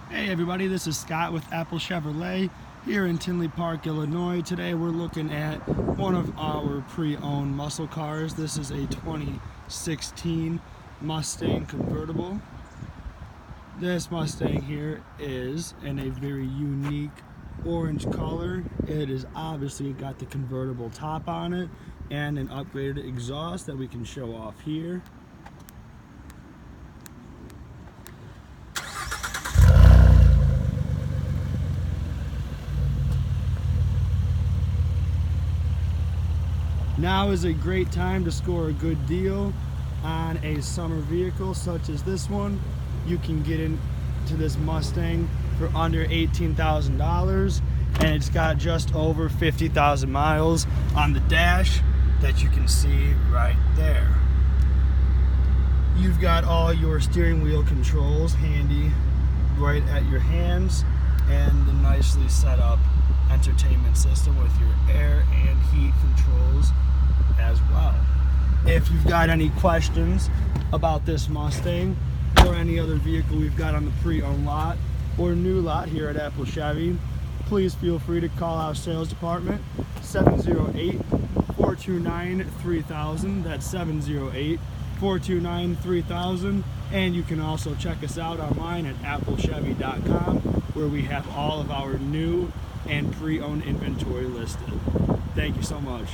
Hey everybody, this is Scott with Apple Chevrolet here in Tinley Park, Illinois. Today we're looking at one of our pre-owned muscle cars. This is a 2016 Mustang Convertible. This Mustang here is in a very unique orange color. It is obviously got the convertible top on it and an upgraded exhaust that we can show off here. Now is a great time to score a good deal on a summer vehicle such as this one. You can get into this Mustang for under $18,000 and it's got just over 50,000 miles on the dash that you can see right there. You've got all your steering wheel controls handy right at your hands and the nicely set up entertainment system with your air and heat controls as well. If you've got any questions about this Mustang or any other vehicle we've got on the pre-owned lot or new lot here at Apple Chevy, please feel free to call our sales department 708-429-3000. That's 708-429-3000. And you can also check us out online at applechevy.com, where we have all of our new and pre-owned inventory listed. Thank you so much.